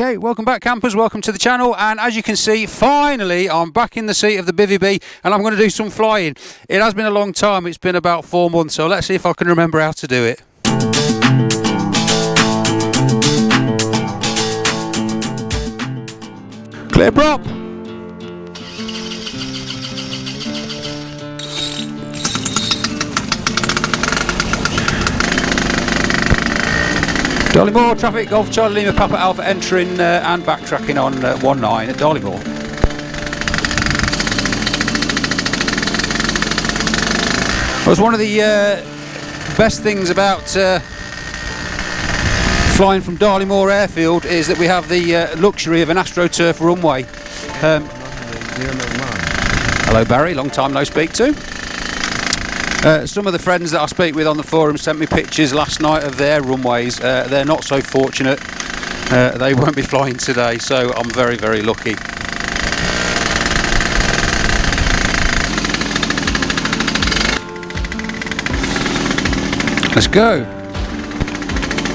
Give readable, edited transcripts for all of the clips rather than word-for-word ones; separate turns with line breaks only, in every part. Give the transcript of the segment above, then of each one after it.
Okay, welcome back campers, welcome to the channel, and as you can see, finally I'm back in the seat of the Bivy Bee and I'm going to do some flying. It has been a long time, it's been about 4 months, so let's see if I can remember how to do it. Clear prop! Darlingmore, traffic, Golf Charlie Lima Papa Alpha entering and backtracking on 19 at Darlingmore. Well, one of the best things about flying from Darlingmore Airfield is that we have the luxury of an AstroTurf runway. Hello Barry, long time no speak to. Some of the friends that I speak with on the forum sent me pictures last night of their runways. They're not so fortunate. They won't be flying today, so I'm very, very lucky. Let's go.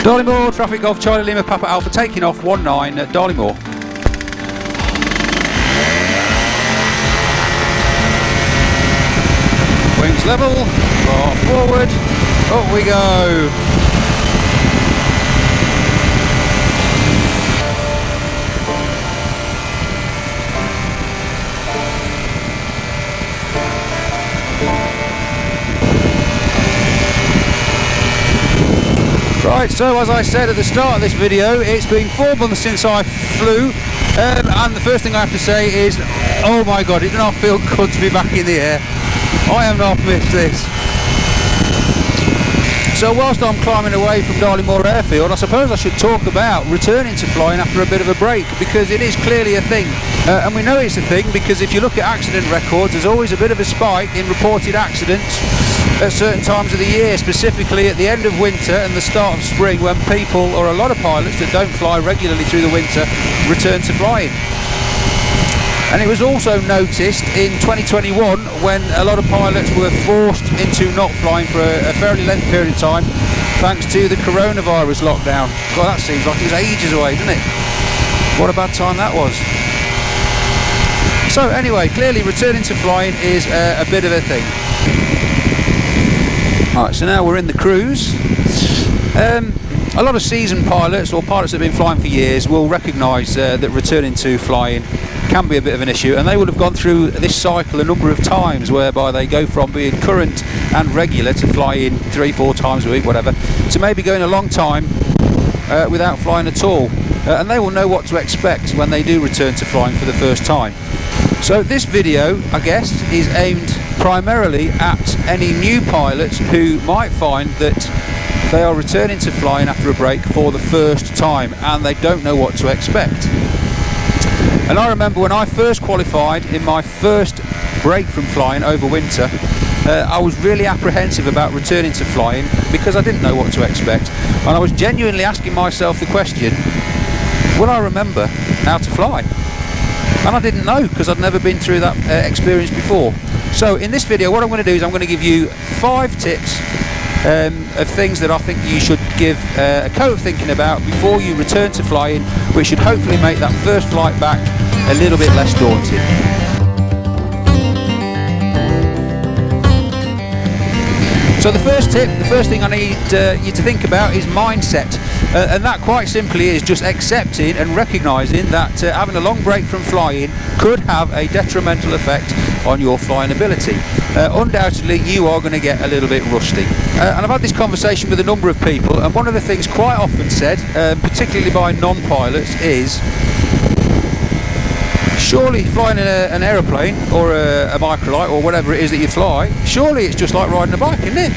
Darlingmore, traffic Golf Charlie Lima Papa Alpha taking off 19 at Darlingmore. Wings level, far forward, up we go. Right, so as I said at the start of this video, it's been 4 months since I flew, and the first thing I have to say is, oh my god, it does not feel good to be back in the air. I have not missed this. So whilst I'm climbing away from Darlingmore Airfield, I suppose I should talk about returning to flying after a bit of a break, because it is clearly a thing. And we know it's a thing because if you look at accident records, there's always a bit of a spike in reported accidents at certain times of the year, specifically at the end of winter and the start of spring, when people, or a lot of pilots that don't fly regularly through the winter, return to flying. And it was also noticed in 2021 when a lot of pilots were forced into not flying for a fairly lengthy period of time thanks to the coronavirus lockdown. God, that seems like it was ages away, doesn't it? What a bad time that was. So anyway, clearly returning to flying is a bit of a thing. Alright, so now we're in the cruise. A lot of seasoned pilots or pilots that have been flying for years will recognise that returning to flying can be a bit of an issue, and they would have gone through this cycle a number of times whereby they go from being current and regular to flying 3-4 times a week, whatever, to maybe going a long time without flying at all, and they will know what to expect when they do return to flying for the first time. So this video, I guess, is aimed primarily at any new pilots who might find that they are returning to flying after a break for the first time and they don't know what to expect. And I remember when I first qualified in my first break from flying over winter, I was really apprehensive about returning to flying because I didn't know what to expect, and I was genuinely asking myself the question, will I remember how to fly? And I didn't know because I'd never been through that experience before. So in this video what I'm going to do is I'm going to give you 5 tips of things that I think you should give a coat of thinking about before you return to flying, which should hopefully make that first flight back a little bit less daunting. So the first tip, the first thing I need you to think about is mindset, and that quite simply is just accepting and recognising that having a long break from flying could have a detrimental effect on your flying ability. Undoubtedly you are going to get a little bit rusty, and I've had this conversation with a number of people, and one of the things quite often said, particularly by non-pilots, is surely flying an aeroplane or a microlight or whatever it is that you fly, surely it's just like riding a bike, isn't it?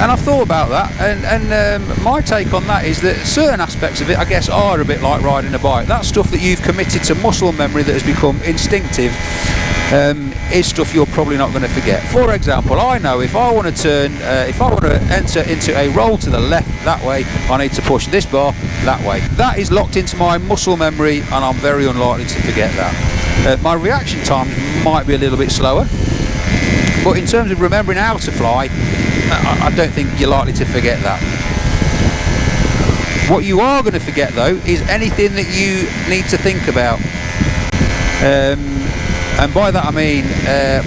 And I've thought about that, and my take on that is that certain aspects of it, I guess, are a bit like riding a bike. That stuff that you've committed to muscle memory that has become instinctive is stuff you're probably not going to forget. For example, I know if I want to turn, if I want to enter into a roll to the left that way, I need to push this bar that way. That is locked into my muscle memory, and I'm very unlikely to forget that. My reaction time might be a little bit slower, but in terms of remembering how to fly, I don't think you're likely to forget that. What you are going to forget though is anything that you need to think about. And by that I mean,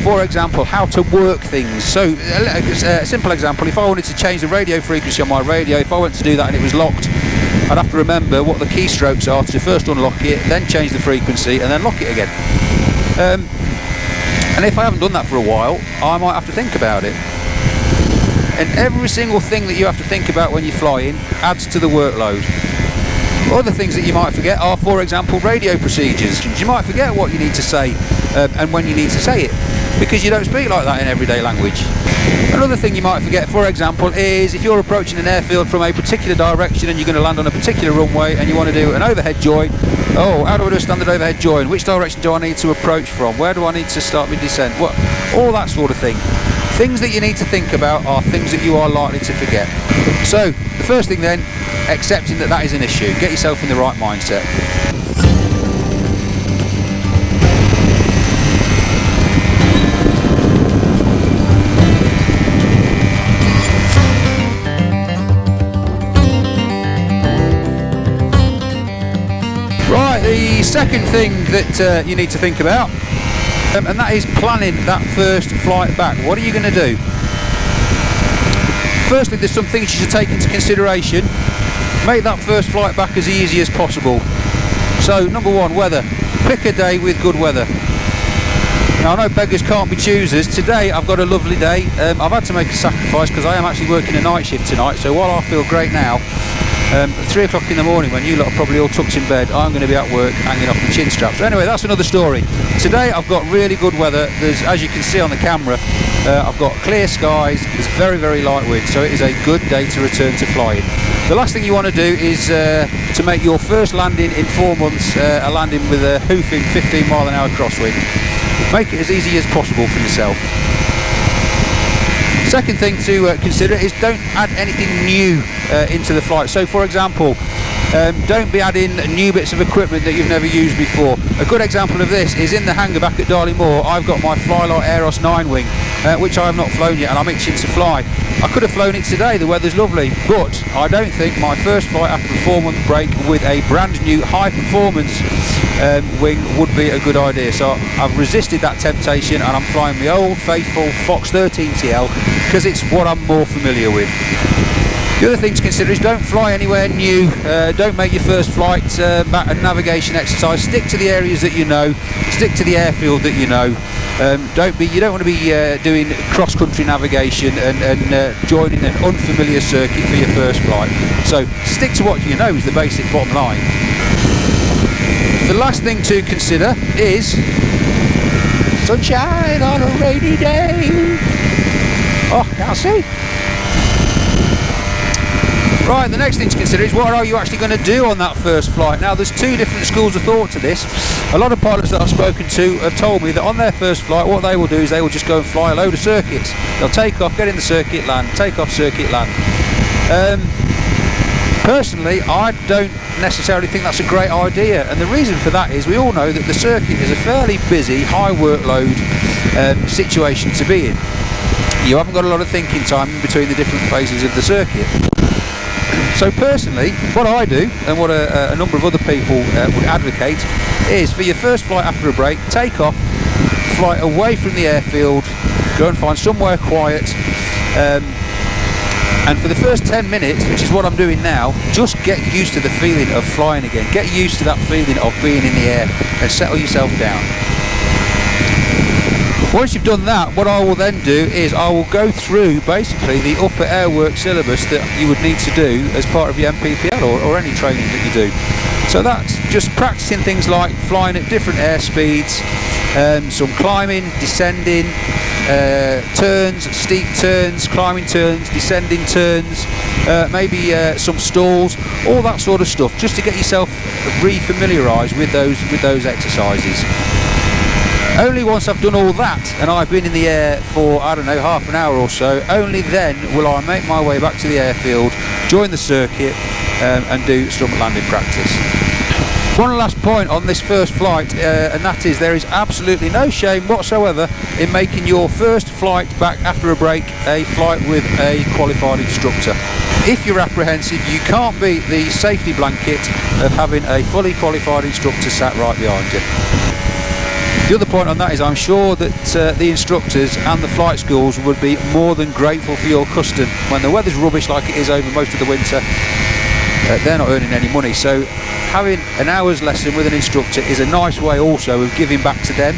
for example, how to work things. So a simple example, if I wanted to change the radio frequency on my radio, if I went to do that and it was locked, I'd have to remember what the keystrokes are to first unlock it, then change the frequency and then lock it again. And if I haven't done that for a while, I might have to think about it. And every single thing that you have to think about when you're flying adds to the workload. Other things that you might forget are, for example, radio procedures. You might forget what you need to say and when you need to say it, because you don't speak like that in everyday language. Another thing you might forget, for example, is if you're approaching an airfield from a particular direction and you're going to land on a particular runway and you want to do an overhead join. Oh, how do I do a standard overhead join? Which direction do I need to approach from? Where do I need to start my descent? What, all that sort of thing. Things that you need to think about are things that you are likely to forget. So, the first thing then, accepting that that is an issue. Get yourself in the right mindset. Right, the second thing that you need to think about, and that is planning that first flight back. What are you going to do? Firstly, there's some things you should take into consideration. Make that first flight back as easy as possible. So, number one, weather. Pick a day with good weather. Now, I know beggars can't be choosers. Today, I've got a lovely day. I've had to make a sacrifice because I am actually working a night shift tonight. So while I feel great now, at 3 o'clock in the morning, when you lot are probably all tucked in bed, I'm going to be at work hanging off my chin straps. So anyway, that's another story. Today I've got really good weather. There's, as you can see on the camera, I've got clear skies. There's very, very light wind, so it is a good day to return to flying. The last thing you want to do is to make your first landing in 4 months a landing with a hoofing 15 mile an hour crosswind. Make it as easy as possible for yourself. Second thing to consider is don't add anything new into the flight. So for example, don't be adding new bits of equipment that you've never used before. A good example of this is in the hangar back at Darley Moor. I've got my Flexwing Aeros 9 wing, which I have not flown yet, and I'm itching to fly. I could have flown it today, the weather's lovely, but I don't think my first flight after a 4-month break with a brand new high performance wing would be a good idea. So I've resisted that temptation and I'm flying my old faithful Fox 13TL because it's what I'm more familiar with. The other thing to consider is don't fly anywhere new. Don't make your first flight a navigation exercise. Stick to the areas that you know. Stick to the airfield that you know. You don't want to be doing cross-country navigation and joining an unfamiliar circuit for your first flight. So stick to what you know is the basic bottom line. The last thing to consider is sunshine on a rainy day. Oh, can't see. Right, the next thing to consider is what are you actually going to do on that first flight? Now, there's two different schools of thought to this. A lot of pilots that I've spoken to have told me that on their first flight, what they will do is they will just go and fly a load of circuits. They'll take off, get in the circuit, land, take off, circuit, land. Personally, I don't necessarily think that's a great idea, and the reason for that is we all know that the circuit is a fairly busy, high workload situation to be in. You haven't got a lot of thinking time in between the different phases of the circuit. So personally, what I do, and what a number of other people would advocate, is for your first flight after a break, take off, fly away from the airfield, go and find somewhere quiet, and for the first 10 minutes, which is what I'm doing now, just get used to the feeling of flying again. Get used to that feeling of being in the air and settle yourself down. Once you've done that, what I will then do is I will go through basically the upper airwork syllabus that you would need to do as part of your MPPL or any training that you do. So that's just practicing things like flying at different air speeds, some climbing, descending, turns, steep turns, climbing turns, descending turns, maybe some stalls, all that sort of stuff, just to get yourself re-familiarised with those exercises. Only once I've done all that and I've been in the air for, I don't know, half an hour or so, only then will I make my way back to the airfield, join the circuit and do some landing practice. One last point on this first flight, and that is there is absolutely no shame whatsoever in making your first flight back after a break a flight with a qualified instructor. if you're apprehensive, you can't beat the safety blanket of having a fully qualified instructor sat right behind you. The other point on that is I'm sure that the instructors and the flight schools would be more than grateful for your custom. When the weather's rubbish like it is over most of the winter, they're not earning any money, so having an hour's lesson with an instructor is a nice way also of giving back to them.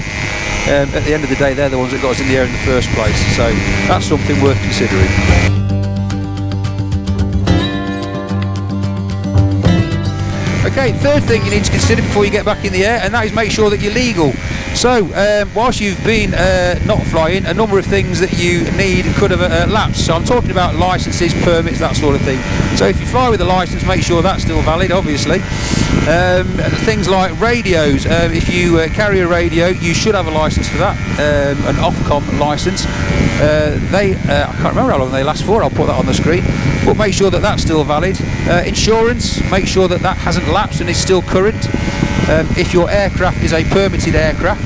At the end of the day, they're the ones that got us in the air in the first place, so that's something worth considering. Okay, third thing you need to consider before you get back in the air, and that is make sure that you're legal. So, whilst you've been not flying, a number of things that you need could have lapsed. So I'm talking about licenses, permits, that sort of thing. So if you fly with a license, make sure that's still valid, obviously. Things like radios. If you carry a radio, you should have a license for that, an Ofcom license. I can't remember how long they last for, I'll put that on the screen. But make sure that that's still valid. Insurance, make sure that that hasn't lapsed and is still current. If your aircraft is a permitted aircraft,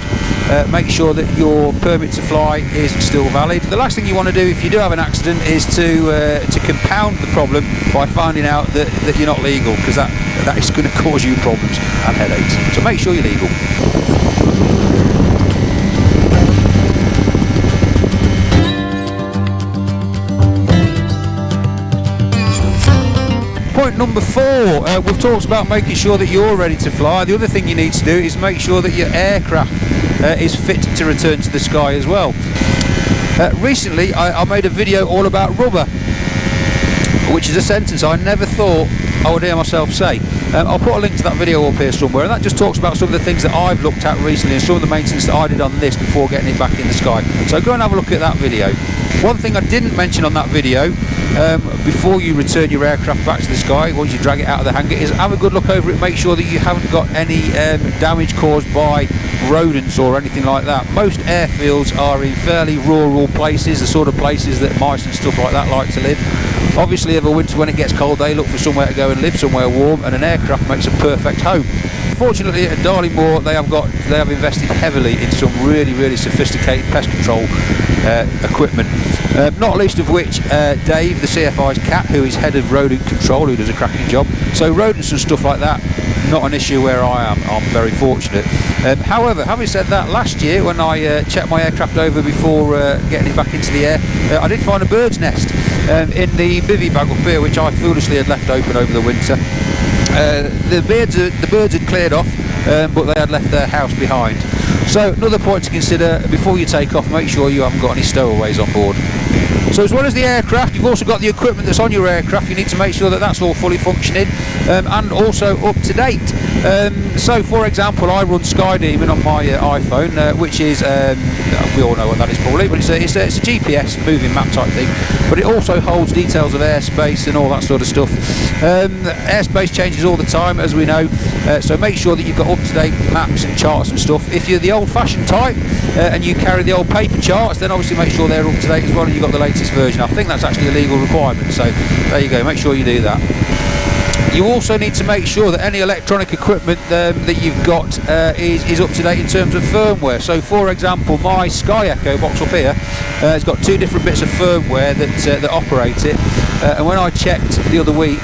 make sure that your permit to fly is still valid. The last thing you want to do if you do have an accident is to compound the problem by finding out that you're not legal, because that is going to cause you problems and headaches. So make sure you're legal. Point number 4, we've talked about making sure that you're ready to fly. The other thing you need to do is make sure that your aircraft is fit to return to the sky as well. Recently I made a video all about rubber, which is a sentence I never thought I would hear myself say. I'll put a link to that video up here somewhere, and that just talks about some of the things that I've looked at recently and some of the maintenance that I did on this before getting it back in the sky. So go and have a look at that video. One thing I didn't mention on that video, before you return your aircraft back to the sky, once you drag it out of the hangar, is have a good look over it, make sure that you haven't got any damage caused by rodents or anything like that. Most airfields are in fairly rural places, the sort of places that mice and stuff like that like to live. Obviously over winter when it gets cold they look for somewhere to go and live, somewhere warm, and an aircraft makes a perfect home. Fortunately at Darlingmoor they have invested heavily in some really sophisticated pest control equipment, not least of which Dave, the CFI's cat, who is head of rodent control, who does a cracking job. So rodents and stuff like that, not an issue where I am. I'm very fortunate. However, having said that, last year when I checked my aircraft over before getting it back into the air, I did find a bird's nest in the bivvy bag up here, which I foolishly had left open over the winter. The birds had cleared off, but they had left their house behind. So another point to consider before you take off, make sure you haven't got any stowaways on board. So as well as the aircraft, you've also got the equipment that's on your aircraft. You need to make sure that that's all fully functioning and also up to date. So for example, I run Skydemon on my iPhone, which is, we all know what that is probably, but it's a GPS moving map type thing, but it also holds details of airspace and all that sort of stuff. Airspace changes all the time, as we know, so make sure that you've got up-to-date maps and charts and stuff. If you're the old-fashioned type and you carry the old paper charts, then obviously make sure they're up-to-date as well and you've got the latest version. I think that's actually a legal requirement, so there you go, make sure you do that. You also need to make sure that any electronic equipment that you've got is up to date in terms of firmware. So for example, my Sky Echo box up here has got 2 different bits of firmware that operate it, and when I checked the other week,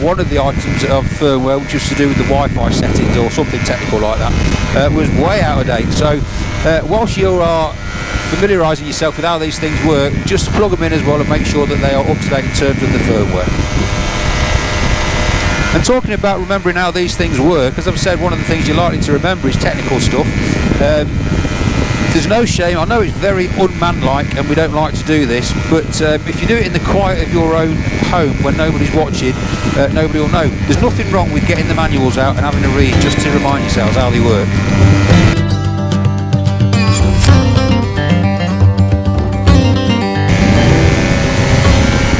one of the items of firmware, which was to do with the Wi-Fi settings or something technical like that, was way out of date. So whilst you are familiarising yourself with how these things work, just plug them in as well and make sure that they are up to date in terms of the firmware. And talking about remembering how these things work, as I've said, one of the things you're likely to remember is technical stuff. There's no shame, I know it's very unmanlike and we don't like to do this, but if you do it in the quiet of your own home when nobody's watching, nobody will know. There's nothing wrong with getting the manuals out and having a read just to remind yourselves how they work.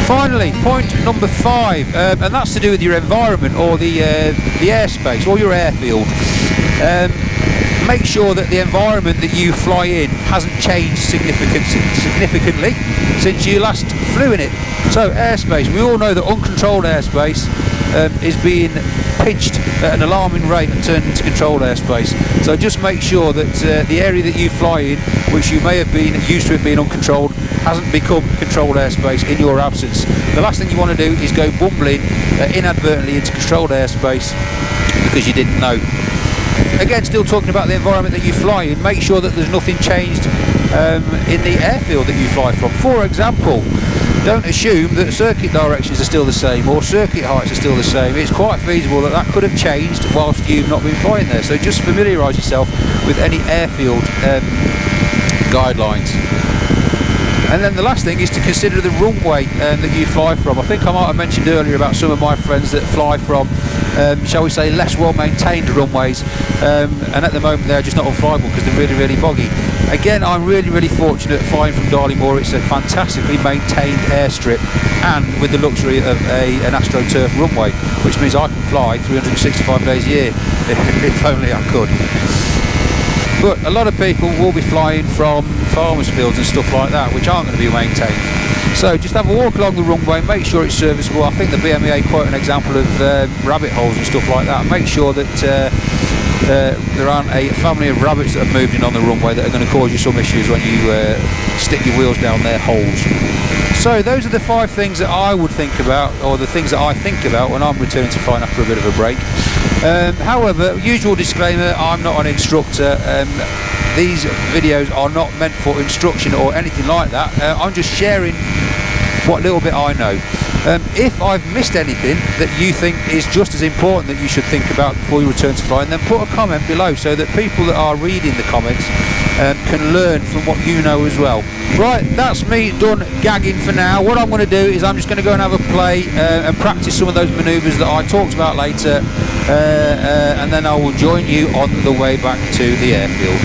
Finally, point number 5, and that's to do with your environment or the airspace or your airfield. Make sure that the environment that you fly in hasn't changed significantly since you last flew in it. So airspace, we all know that uncontrolled airspace is being pitched at an alarming rate and turned into controlled airspace. So just make sure that the area that you fly in, which you may have been used to it being uncontrolled, hasn't become controlled airspace in your absence. The last thing you want to do is go bumbling inadvertently into controlled airspace because you didn't know. Again, still talking about the environment that you fly in, make sure that there's nothing changed in the airfield that you fly from. For example, don't assume that circuit directions are still the same or circuit heights are still the same. It's quite feasible that that could have changed whilst you've not been flying there. So just familiarise yourself with any airfield guidelines. And then the last thing is to consider the runway that you fly from. I think I might have mentioned earlier about some of my friends that fly from, shall we say, less well maintained runways, and at the moment they're just not unflyable because they're really, really boggy. Again, I'm really, really fortunate flying from Darley-Moor. It's a fantastically maintained airstrip and with the luxury of an AstroTurf runway, which means I can fly 365 days a year if only I could. But a lot of people will be flying from farmers' fields and stuff like that, which aren't going to be maintained. So just have a walk along the runway, make sure it's serviceable. I think the BMEA quote an example of rabbit holes and stuff like that. Make sure that there aren't a family of rabbits that have moved in on the runway that are going to cause you some issues when you stick your wheels down their holes. So those are the 5 things that I would think about, or the things that I think about when I'm returning to flying after a bit of a break. However, usual disclaimer, I'm not an instructor. These videos are not meant for instruction or anything like that. I'm just sharing what little bit I know. If I've missed anything that you think is just as important that you should think about before you return to flying, then put a comment below so that people that are reading the comments can learn from what you know as well. Right, that's me done gagging for now. What I'm going to do is I'm just going to go and have a play and practice some of those manoeuvres that I talked about later, and then I will join you on the way back to the airfield.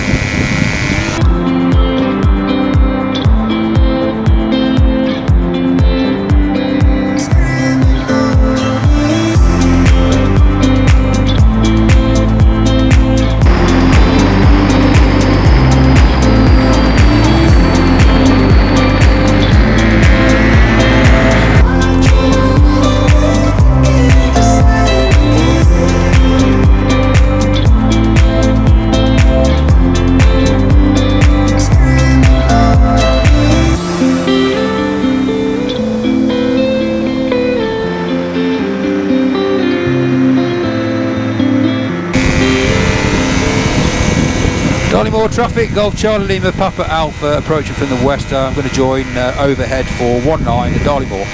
Darley-Moor traffic, Golf Charlie Lima Papa Alpha approaching from the west. I'm going to join overhead for 19 at Darley-Moor.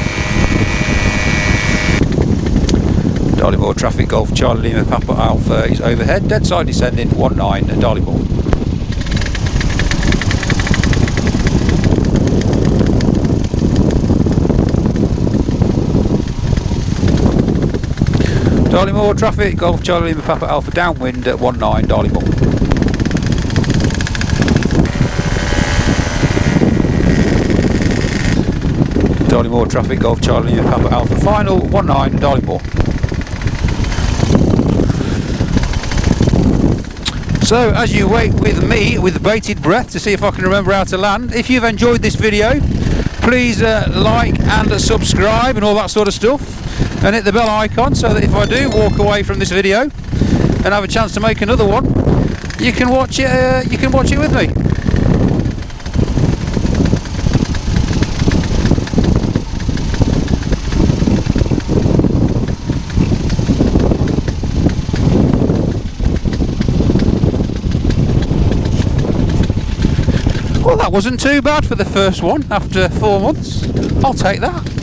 Darley-Moor traffic, Golf Charlie Lima Papa Alpha is overhead, dead side descending 19 at Darley-Moor. Darley-Moor traffic, Golf Charlie Lima Papa Alpha downwind at 19 Darley-Moor. Darley-Moor traffic, Golf Charlie Lima Papa Alpha final 19 Darley-Moor. So as you wait with me with bated breath to see if I can remember how to land, if you've enjoyed this video, please like and subscribe and all that sort of stuff, and hit the bell icon so that if I do walk away from this video and have a chance to make another one, you can watch it. You can watch it with me. Well, that wasn't too bad for the first one after 4 months. I'll take that.